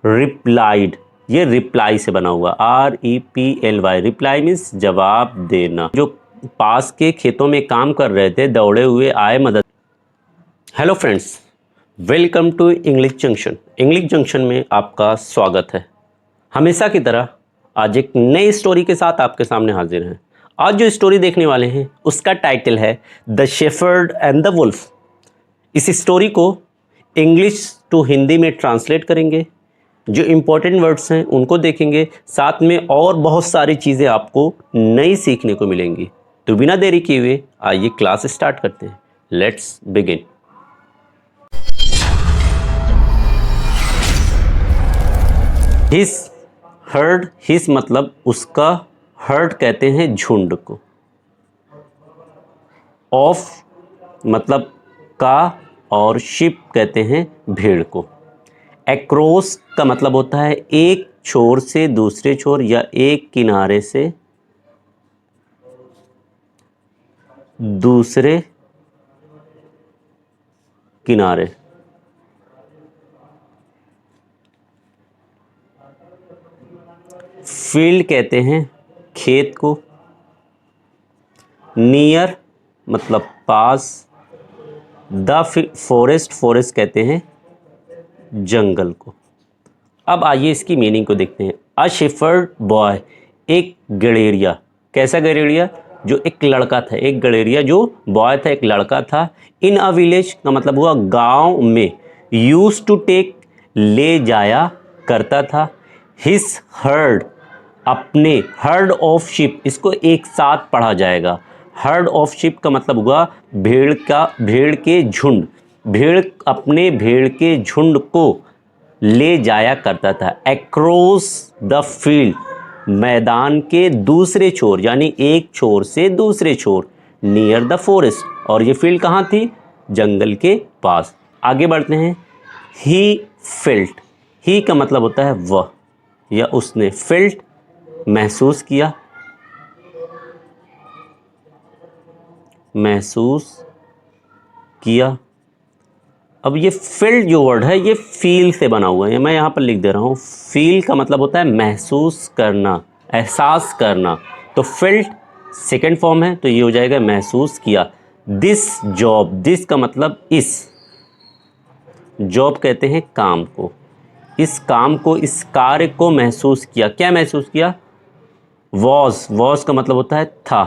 Replied, ये reply से बना हुआ, REPLY, रिप्लाई मीन्स जवाब देना। जो पास के खेतों में काम कर रहे थे दौड़े हुए आए मदद। Hello friends, welcome to English Junction. English Junction में आपका स्वागत है। हमेशा की तरह आज एक नई स्टोरी के साथ आपके सामने हाजिर हैं। आज जो स्टोरी देखने वाले हैं उसका टाइटल है the shepherd and the wolf. इस स्टोरी को इंग्लिश टू हिंदी में ट्रांसलेट करेंगे, जो इम्पोर्टेंट वर्ड्स हैं उनको देखेंगे, साथ में और बहुत सारी चीज़ें आपको नई सीखने को मिलेंगी। तो बिना देरी किए हुए आइए क्लास स्टार्ट करते हैं। Let's begin. हिस हर्ड, हिस मतलब उसका, हर्ड कहते हैं झुंड को, ऑफ मतलब का, और शिप कहते हैं भीड़ को। एक्रॉस का मतलब होता है एक छोर से दूसरे छोर या एक किनारे से दूसरे किनारे। फील्ड कहते हैं खेत को। नियर मतलब पास। द फॉरेस्ट, फॉरेस्ट कहते हैं जंगल को। अब आइए इसकी मीनिंग को देखते हैं। अ शेफर्ड बॉय, एक गड़ेरिया। कैसा गड़ेरिया? जो एक लड़का था, एक गड़ेरिया जो बॉय था, एक लड़का था। इन अ विलेज का मतलब हुआ गांव में। यूज टू टेक, ले जाया करता था। हिस हर्ड, अपने, हर्ड ऑफ शिप, इसको एक साथ पढ़ा जाएगा। हर्ड ऑफ शिप का मतलब हुआ भेड़ का, भेड़ के झुंड। भेड़, अपने भेड़ के झुंड को ले जाया करता था। एक्रॉस द फील्ड, मैदान के दूसरे छोर, यानी एक छोर से दूसरे छोर। नियर द फॉरेस्ट, और ये फील्ड कहाँ थी? जंगल के पास। आगे बढ़ते हैं। ही फेल्ट, ही का मतलब होता है वह या उसने। फेल्ट महसूस किया, महसूस किया। अब ये फील जो वर्ड है ये फील से बना हुआ है, मैं यहाँ पर लिख दे रहा हूँ। फील का मतलब होता है महसूस करना, एहसास करना। तो फील्ड सेकेंड फॉर्म है, तो ये हो जाएगा महसूस किया। दिस जॉब, दिस का मतलब इस, जॉब कहते हैं काम को। इस काम को, इस कार्य को महसूस किया। क्या महसूस किया? वॉज, वॉज का मतलब होता है था।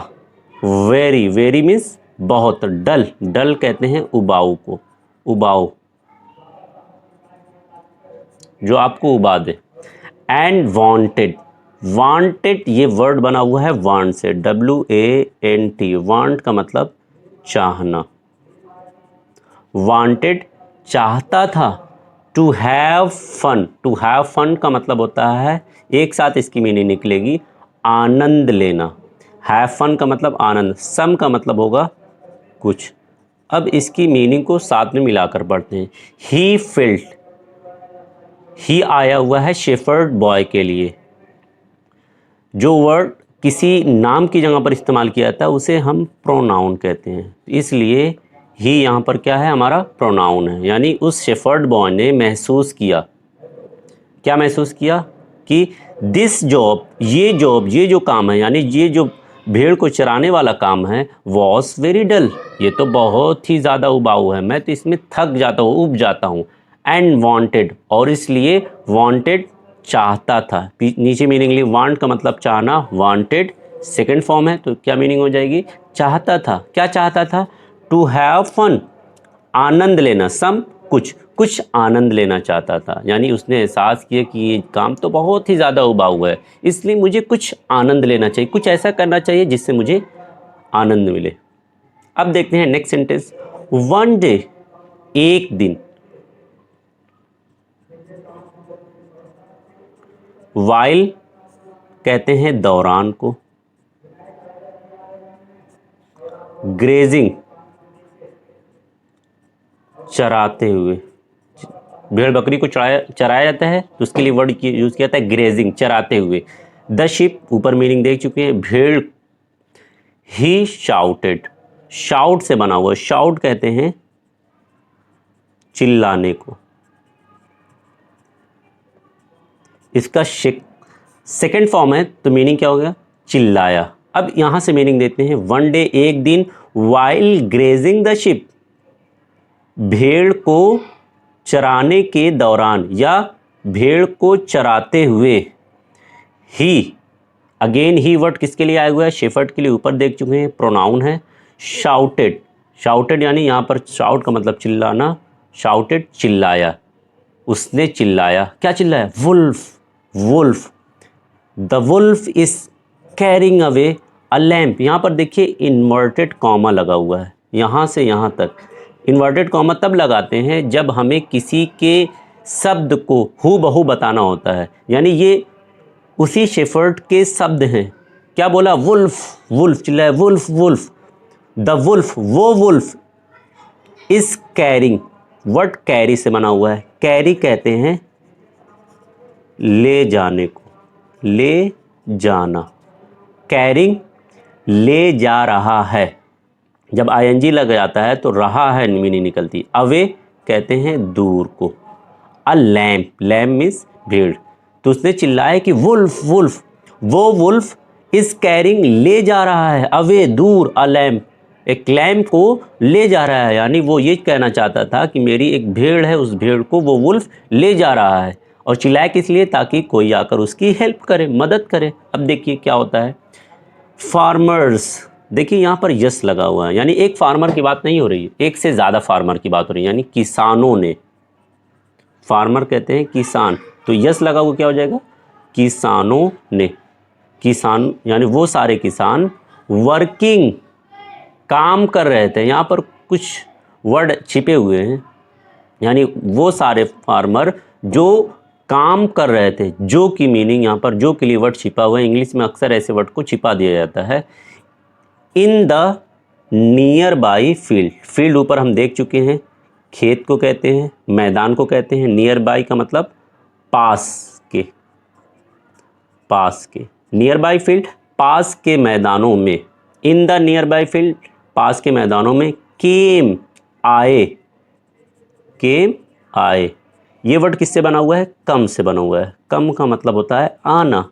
वेरी, वेरी मीन्स बहुत। डल, डल कहते हैं उबाऊ को, उबाऊ, जो आपको उबा दे। एंड वांटेड, वांटेड ये वर्ड बना हुआ है वांट से, WANT। वांट का मतलब चाहना। वांटेड चाहता था। To have fun, to have fun का मतलब होता है, एक साथ इसकी मीनिंग निकलेगी, आनंद लेना। हैव फन का मतलब आनंद। सम का मतलब होगा कुछ। अब इसकी मीनिंग को साथ में मिलाकर पढ़ते हैं। ही फेल्ट, ही आया हुआ है शेफर्ड बॉय के लिए। जो वर्ड किसी नाम की जगह पर इस्तेमाल किया जाता है उसे हम प्रोनाउन कहते हैं, इसलिए ही यहाँ पर क्या है? हमारा प्रोनाउन है। यानी उस शेफर्ड बॉय ने महसूस किया। क्या महसूस किया? कि दिस जॉब, ये जॉब, ये जो काम है, यानी ये जो भेड़ को चराने वाला काम है, वॉज वेरी डल, ये तो बहुत ही ज़्यादा उबाऊ है, मैं तो इसमें थक जाता हूँ, उब जाता हूँ। एंड वांटेड, और इसलिए वांटेड चाहता था। नीचे मीनिंग ली, वांट का मतलब चाहना, वांटेड सेकेंड फॉर्म है, तो क्या मीनिंग हो जाएगी? चाहता था। क्या चाहता था? टू हैव फन, आनंद लेना। सम कुछ, कुछ आनंद लेना चाहता था। यानी उसने एहसास किया कि ये काम तो बहुत ही ज़्यादा उबाऊ है, इसलिए मुझे कुछ आनंद लेना चाहिए, कुछ ऐसा करना चाहिए जिससे मुझे आनंद मिले। अब देखते हैं नेक्स्ट सेंटेंस। वन डे, एक दिन। वाइल कहते हैं दौरान को। ग्रेजिंग चराते हुए, भेड़ बकरी को चराया जाता है तो उसके लिए वर्ड यूज किया जाता है ग्रेजिंग, चराते हुए। द शिप ऊपर मीनिंग देख चुके हैं। भेड़, ही शाउटेड, शाउट से बना हुआ, शाउट कहते हैं चिल्लाने को। इसका सेकंड फॉर्म है तो मीनिंग क्या हो गया, चिल्लाया। अब यहाँ से मीनिंग देते हैं, वन डे, एक दिन, वाइल ग्रेजिंग द शिप, भेड़ को चराने के दौरान या भेड़ को चराते हुए, ही, अगेन ही वर्ड किसके लिए आया हुआ है, शेफर्ड के लिए, ऊपर देख चुके हैं, प्रोनाउन है। शाउटेड, शाउटेड यानी यहाँ पर शाउट का मतलब चिल्लाना, शाउटेड चिल्लाया, उसने चिल्लाया, क्या चिल्लाया, wolf, wolf, the wolf is carrying away a lamb. यहाँ पर देखिए इन्वर्टेड कॉमा लगा हुआ है, यहाँ से यहाँ तक। इन्वर्टेड कॉमा तब लगाते हैं जब हमें किसी के शब्द को हूबहू बताना होता है, यानी ये उसी शेफर्ड के शब्द हैं। क्या बोला, वुल्फ, वुल्फ चिल्लाया, वुल्फ, वुल्फ, द वुल्फ, वो वुल्फ, इस कैरिंग, वर्ड कैरी से बना हुआ है, कैरी कहते हैं ले जाने को, ले जाना, कैरिंग, ले जा रहा है। जब आईएनजी लग जाता है तो रहा है मीनिंग निकलती। अवे कहते हैं दूर को, अ लैम्प, लैम्प मीन्स भीड़, तो उसने चिल्लाया कि वुल्फ, वुल्फ, वो वुल्फ इस कैरिंग ले जा रहा है, अवे दूर, अ लैम्प, एक लैम्प को ले जा रहा है, यानी वो ये कहना चाहता था कि मेरी एक भेड़ है, उस भेड़ को वो वुल्फ ले जा रहा है। और चिल्लाया किस लिए, ताकि कोई आकर उसकी हेल्प करे, मदद करे। अब देखिए क्या होता है, फार्मर्स, देखिए यहाँ पर यस लगा हुआ है, यानी एक फार्मर की बात नहीं हो रही है, एक से ज़्यादा फार्मर की बात हो रही है, यानी किसानों ने, फार्मर कहते हैं किसान, तो यस लगा हुआ क्या हो जाएगा, किसानों ने, किसान यानी वो सारे किसान, वर्किंग, काम कर रहे थे। यहाँ पर कुछ वर्ड छिपे हुए हैं, यानी वो सारे फार्मर जो काम कर रहे थे, जो की मीनिंग यहाँ पर जो के लिए वर्ड छिपा हुआ है, इंग्लिश में अक्सर ऐसे वर्ड को छिपा दिया जाता है। इन the nearby field, field ऊपर हम देख चुके हैं, खेत को कहते हैं, मैदान को कहते हैं, नियर बाई का मतलब पास के, पास के, नियर बाई फील्ड, पास के मैदानों में, in the nearby field, पास के मैदानों में, केम, आए, केम, आए, ये वर्ड किससे बना हुआ है, कम से बना हुआ है, कम का मतलब होता है आना,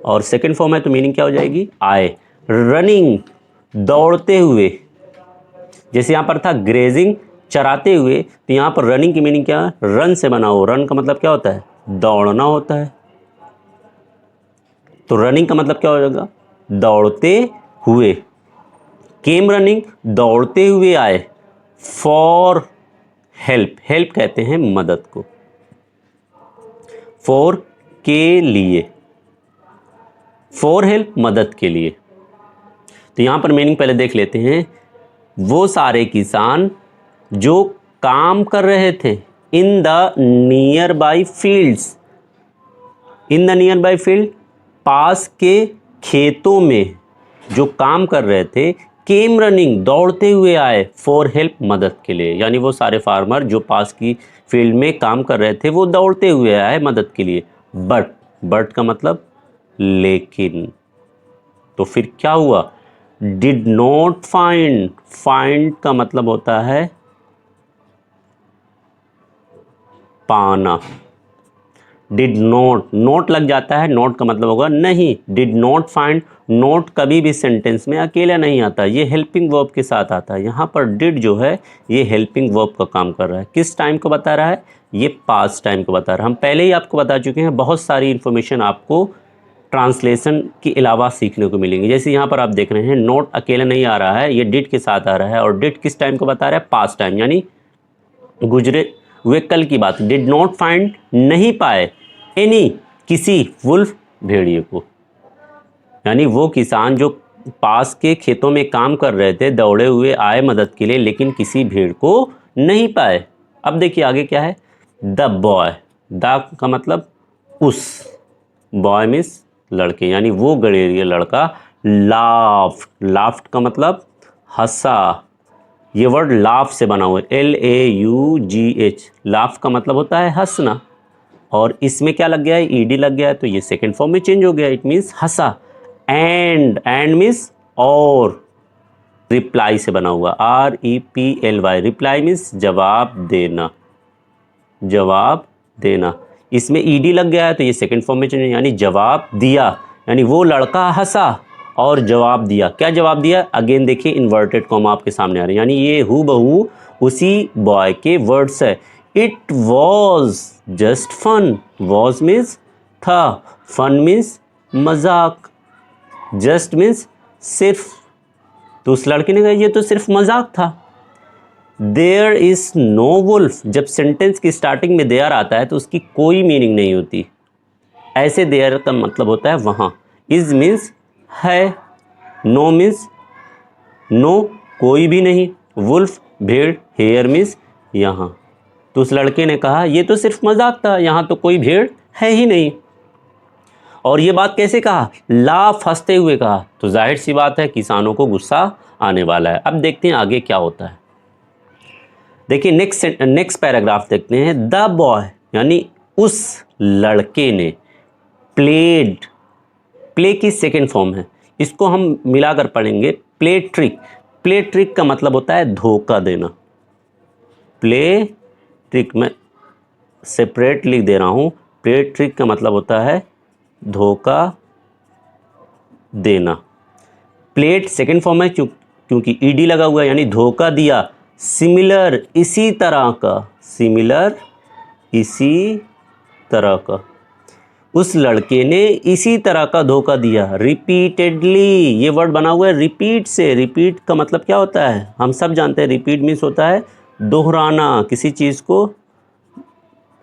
और सेकंड फॉर्म है तो मीनिंग क्या हो जाएगी, आए। रनिंग, दौड़ते हुए, जैसे यहाँ पर था ग्रेजिंग, चराते हुए, तो यहाँ पर रनिंग की मीनिंग क्या है, रन से बना हो, रन का मतलब क्या होता है, दौड़ना होता है, तो रनिंग का मतलब क्या हो जाएगा, दौड़ते हुए। केम रनिंग, दौड़ते हुए आए। फॉर हेल्प, हेल्प कहते हैं मदद को, फॉर के लिए, फॉर हेल्प मदद के लिए। तो यहाँ पर मीनिंग पहले देख लेते हैं, वो सारे किसान जो काम कर रहे थे, in the nearby fields, in the nearby field, पास के खेतों में जो काम कर रहे थे, केम रनिंग, दौड़ते हुए आए, फॉर हेल्प मदद के लिए, यानी वो सारे फार्मर जो पास की फील्ड में काम कर रहे थे वो दौड़ते हुए आए मदद के लिए। बट, बट का मतलब लेकिन, तो फिर क्या हुआ, डिड नॉट फाइंड, फाइंड का मतलब होता है पाना, डिड नॉट, नोट लग जाता है, नोट का मतलब होगा नहीं, डिड नॉट फाइंड, नोट कभी भी सेंटेंस में अकेला नहीं आता, ये हेल्पिंग वर्ब के साथ आता है। यहाँ पर डिड जो है ये हेल्पिंग वर्ब का काम कर रहा है, किस टाइम को बता रहा है, ये पास्ट टाइम को बता रहा है। हम पहले ही आपको बता चुके हैं, बहुत सारी इन्फॉर्मेशन आपको ट्रांसलेशन के अलावा सीखने को मिलेंगी। जैसे यहाँ पर आप देख रहे हैं, नोट अकेला नहीं आ रहा है, ये डिड के साथ आ रहा है, और डिड किस टाइम को बता रहा है, पास्ट टाइम, यानी गुजरे हुए कल की बात। डिड नॉट फाइंड, नहीं पाए, एनी, किसी, वुल्फ, भेड़िए को, यानी वो किसान जो पास के खेतों में काम कर रहे थे, दौड़े हुए आए मदद के लिए, लेकिन किसी भेड़ को नहीं पाए। अब देखिए आगे क्या है, द बॉय, द का मतलब उस, बॉय मीन्स लड़के, यानी वो गडेरिया लड़का, लाफ्ट, लाफ्ट का मतलब हंसा, ये वर्ड लाफ से बना हुआ है, LAUGH, लाफ का मतलब होता है हंसना, और इसमें क्या लग गया है, ED लग गया है, तो ये सेकंड फॉर्म में चेंज हो गया, it means Hansa. And, and means और, रिप्लाई से बना हुआ, REPLY, रिप्लाई मीन्स जवाब देना, जवाब देना, इसमें ईडी लग गया है तो ये सेकंड फॉर्म में चेंज, यानी जवाब दिया, यानी वो लड़का हंसा और जवाब दिया। क्या जवाब दिया? अगेन देखिए इन्वर्टेड कॉमा आपके सामने आ रहे हैं, यानी ये हूबहू उसी बॉय के वर्ड्स है। It was just fun. Was means था, फन मीन्स मजाक, जस्ट मीन्स सिर्फ। तो उस लड़के ने कहा ये तो सिर्फ मजाक था। There is no wolf. जब सेंटेंस की स्टार्टिंग में देयर आता है तो उसकी कोई मीनिंग नहीं होती, ऐसे देयर का मतलब होता है वहाँ। इज मीन्स है, नो मीन्स नो कोई भी नहीं, वुल्फ भेड़, हेयर मीन्स यहाँ। तो उस लड़के ने कहा ये तो सिर्फ मजाक था, यहाँ तो कोई भेड़ है ही नहीं। और ये बात कैसे कहा? लाफ, हंसते हुए कहा। तो जाहिर सी बात है किसानों को गुस्सा आने वाला है। अब देखते हैं आगे क्या होता है। देखिए नेक्स्ट पैराग्राफ देखते हैं। द बॉय यानी उस लड़के ने प्लेड, प्ले की सेकेंड फॉर्म है, इसको हम मिलाकर पढ़ेंगे प्ले ट्रिक। प्ले ट्रिक का मतलब होता है धोखा देना। प्ले ट्रिक में सेपरेट लिख दे रहा हूँ। प्ले ट्रिक का मतलब होता है धोखा देना। प्लेट सेकंड फॉर्म है क्योंकि ईडी लगा हुआ है, यानी धोखा दिया। सिमिलर इसी तरह का, सिमिलर इसी तरह का, उस लड़के ने इसी तरह का धोखा दिया। रिपीटेडली, ये वर्ड बना हुआ है रिपीट से। रिपीट का मतलब क्या होता है? हम सब जानते हैं रिपीट मीन्स होता है दोहराना, किसी चीज़ को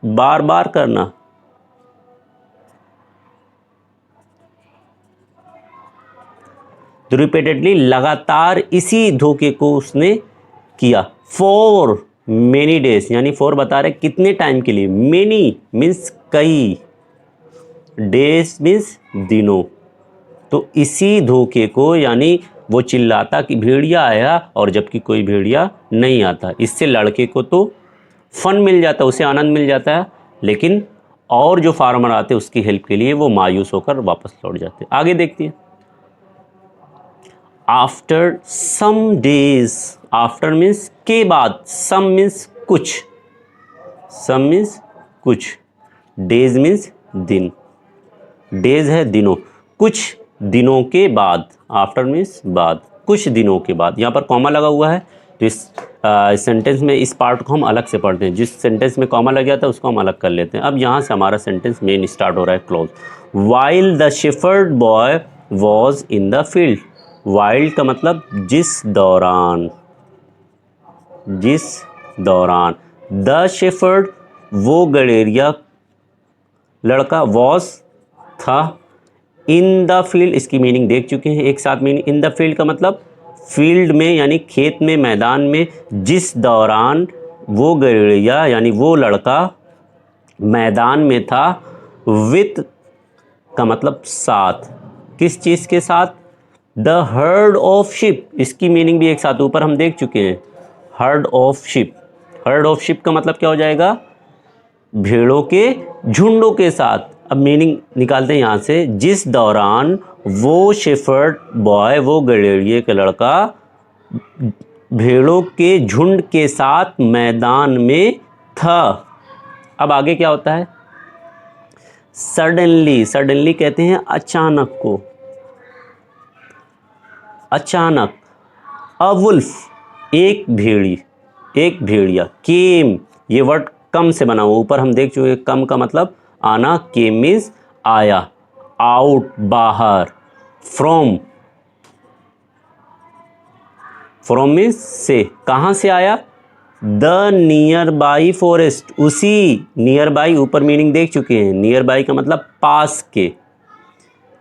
बार बार करना। तो रिपीटेडली लगातार इसी धोखे को उसने किया। फॉर मेनी डेज, यानी फॉर बता रहे कितने टाइम के लिए। मेनी मीन्स कई, डेज मीन्स दिनों। तो इसी धोखे को, यानी वो चिल्लाता कि भेड़िया आया और जबकि कोई भेड़िया नहीं आता। इससे लड़के को तो फन मिल जाता, उसे आनंद मिल जाता है, लेकिन और जो फार्मर आते उसकी हेल्प के लिए वो मायूस होकर वापस लौट जाते। आगे देखते हैं। After some days, after means के बाद, सम मीन्स कुछ, सम मीन्स कुछ, डेज मीन्स दिन, डेज है दिनों। कुछ दिनों के बाद, आफ्टर मीन्स बाद, कुछ दिनों के बाद। यहाँ पर कॉमा लगा हुआ है तो इस सेंटेंस में इस पार्ट को हम अलग से पढ़ते हैं। जिस सेंटेंस में कॉमा लग गया था उसको हम अलग कर लेते हैं। अब यहाँ से हमारा सेंटेंस मेन स्टार्ट हो रहा है, close. While the shepherd boy was in the field. While का मतलब जिस दौरान, जिस दौरान। द शेफर्ड वो गड़ेरिया लड़का, वॉज था, इन द फील्ड इसकी मीनिंग देख चुके हैं एक साथ मीनिंग। इन द फील्ड का मतलब फील्ड में यानी खेत में, मैदान में। जिस दौरान वो गड़ेरिया यानी वो लड़का मैदान में था। विथ का मतलब साथ, किस चीज़ के साथ? द हर्ड ऑफ शिप, इसकी मीनिंग भी एक साथ ऊपर हम देख चुके हैं। Heard of ship, heard of ship का मतलब क्या हो जाएगा? भेड़ों के झुंडों के साथ। अब मीनिंग निकालते हैं यहाँ से। जिस दौरान वो शेफर्ड बॉय, वो गड़ेरिये का लड़का भेड़ों के झुंड के साथ मैदान में था। अब आगे क्या होता है? सडनली, सडनली कहते हैं अचानक को, अचानक। अ वुल्फ एक भेड़ी, एक भेड़िया। केम ये वर्ड कम से बना हुआ, ऊपर हम देख चुके। कम का मतलब आना, केम मीन्स आया। आउट बाहर। फ्रॉम, फ्रॉम मीन्स से, कहाँ से आया? द नियर बाई फॉरेस्ट, उसी नियर बाई ऊपर मीनिंग देख चुके हैं। नियर बाई का मतलब पास के,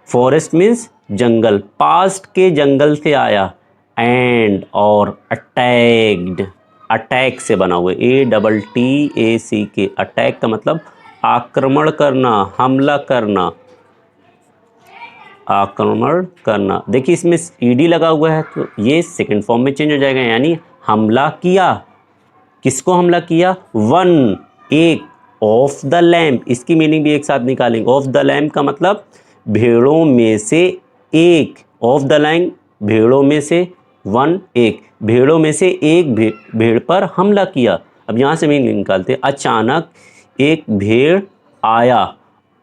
फॉरेस्ट मीन्स जंगल, पास्ट के जंगल से आया। एंड और अटैक्ड, अटैक से बना हुआ, ATTACK। अटैक का मतलब आक्रमण करना, हमला करना, आक्रमण करना। देखिए इसमें ईडी लगा हुआ है तो ये सेकंड फॉर्म में चेंज हो जाएगा, यानी हमला किया। किसको हमला किया? वन, एक। ऑफ द लैम्प, इसकी मीनिंग भी एक साथ निकालेंगे। ऑफ द लैम्प का मतलब भेड़ों में से एक। ऑफ द लैम्प भेड़ों में से, वन एक, भेड़ों में से एक भेड़ पर हमला किया। अब यहाँ से मीनिंग निकालते हैं। अचानक एक भेड़ आया,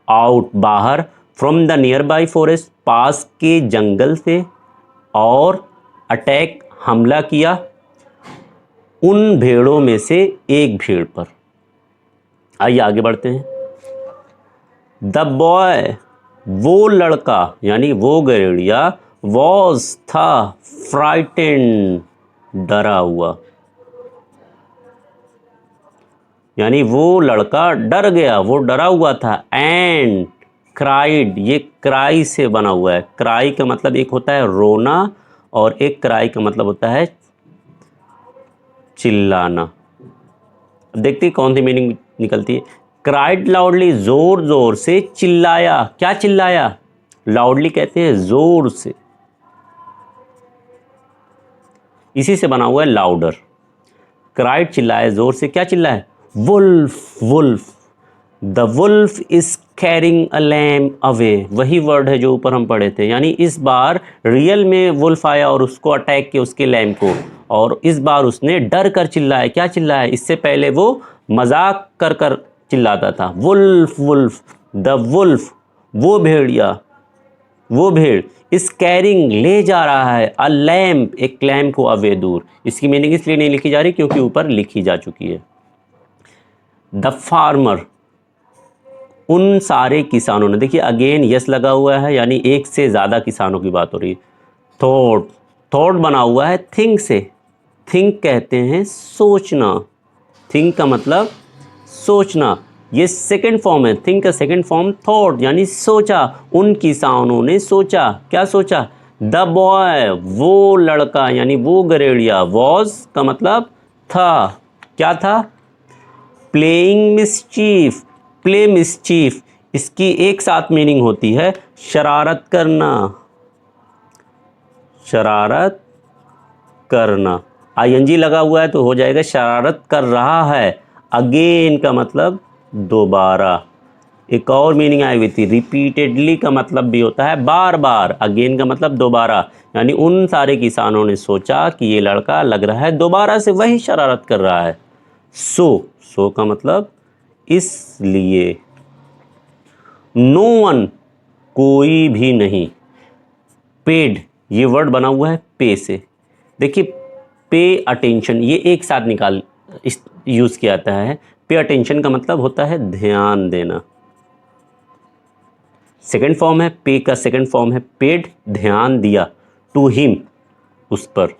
आउट बाहर, from the nearby forest पास के जंगल से, और अटैक हमला किया उन भेड़ों में से एक भेड़ पर। आइए आगे बढ़ते हैं। द बॉय वो लड़का यानी वो गैरिया, वॉज था, फ्राइटेंड डरा हुआ, यानी वो लड़का डर गया, वो डरा हुआ था। एंड क्राइड, ये क्राई से बना हुआ है। क्राई का मतलब एक होता है रोना और एक क्राई का मतलब होता है चिल्लाना। देखते हैं कौन सी मीनिंग निकलती है। क्राइड लाउडली, जोर जोर से चिल्लाया। क्या चिल्लाया? लाउडली कहते हैं जोर से, इसी से बना हुआ है लाउडर। क्राइड चिल्लाया जोर से। क्या चिल्लाया? Wolf wolf, the wolf is carrying a lamb away. वही वर्ड है जो ऊपर हम पढ़े थे, यानी इस बार रियल में वुल्फ आया और उसको अटैक किया, उसके लैम को, और इस बार उसने डर कर चिल्लाया। क्या चिल्लाया? इससे पहले वो मजाक कर कर चिल्लाता था। वुल्फ वुल्फ, द वुल्फ वो भेड़िया, वो भेड़, इस कैरिंग ले जा रहा है, अ लैम्प एक लैम्प को अवे दूर। इसकी मीनिंग इसलिए नहीं लिखी जा रही क्योंकि ऊपर लिखी जा चुकी है। द फार्मर उन सारे किसानों ने, देखिए अगेन यस लगा हुआ है, यानी एक से ज़्यादा किसानों की बात हो रही है। थॉट, थॉट बना हुआ है थिंक से। थिंक कहते हैं सोचना। थिंक का मतलब सोचना, ये सेकंड फॉर्म है। थिंक का सेकंड फॉर्म थॉट, यानी सोचा। उन किसानों ने सोचा। क्या सोचा? द बॉय वो लड़का यानी वो गरेड़िया, वॉज का मतलब था। क्या था? Playing mischief. प्ले मिसचीफ, इसकी एक साथ मीनिंग होती है शरारत करना। शरारत करना, आईएनजी लगा हुआ है तो हो जाएगा शरारत कर रहा है। अगेन का मतलब दोबारा। एक और मीनिंग आई हुई थी रिपीटेडली का मतलब भी होता है बार बार। अगेन का मतलब दोबारा, यानी उन सारे किसानों ने सोचा कि ये लड़का लग रहा है दोबारा से वही शरारत कर रहा है। सो का मतलब इसलिए। नो वन कोई भी नहीं। पेड, ये वर्ड बना हुआ है पे से। देखिए पे अटेंशन, ये एक साथ यूज किया जाता है। पे अटेंशन का मतलब होता है ध्यान देना। सेकंड फॉर्म है पे का, सेकंड फॉर्म है पेड, ध्यान दिया। टू हिम, उस पर।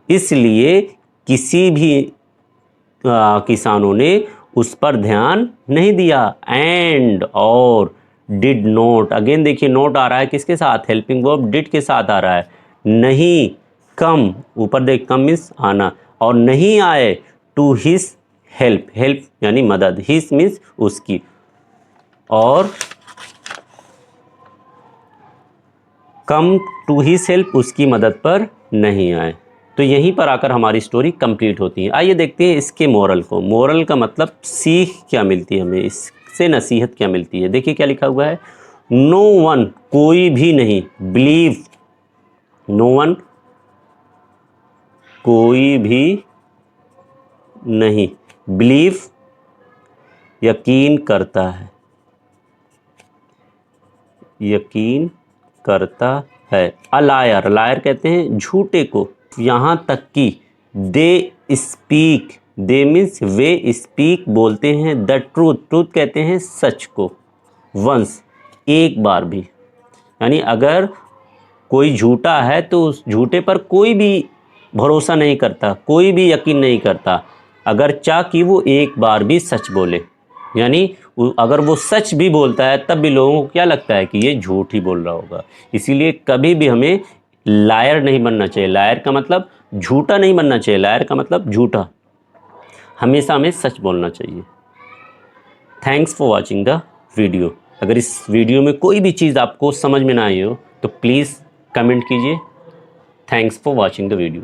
इसलिए किसी भी किसानों ने उस पर ध्यान नहीं दिया। एंड और डिड नोट, अगेन देखिए नोट आ रहा है किसके साथ? हेल्पिंग वर्ब डिड के साथ आ रहा है। नहीं कम, ऊपर देख कम मीन्स आना, और नहीं आए टू हिज हेल्प। हेल्प यानी मदद, हिज मीन्स उसकी, और कम टू हिज हेल्प उसकी मदद पर नहीं आए। तो यहीं पर आकर हमारी स्टोरी कंप्लीट होती है। आइए देखते हैं इसके मोरल को। मोरल का मतलब सीख क्या मिलती है हमें, इससे नसीहत क्या मिलती है। देखिए क्या लिखा हुआ है। नो वन कोई भी नहीं, बिलीव, नो वन कोई भी नहीं, बिलीव यकीन करता है, यकीन करता है। अ लायर, लायर कहते हैं झूठे को। यहाँ तक कि they speak, they means way speak बोलते हैं, द ट्रूथ, ट्रूथ कहते हैं सच को, वंस एक बार भी। यानी अगर कोई झूठा है तो उस झूठे पर कोई भी भरोसा नहीं करता, कोई भी यकीन नहीं करता, अगर चाह कि वो एक बार भी सच बोले। यानी अगर वो सच भी बोलता है तब भी लोगों को क्या लगता है कि ये झूठ ही बोल रहा होगा। इसीलिए कभी भी हमें लायर नहीं बनना चाहिए। लायर का मतलब झूठा नहीं बनना चाहिए, लायर का मतलब झूठा। हमेशा हमें सच बोलना चाहिए। Thanks for watching the video. अगर इस वीडियो में कोई भी चीज़ आपको समझ में ना आई हो तो प्लीज़ कमेंट कीजिए। Thanks for watching the video.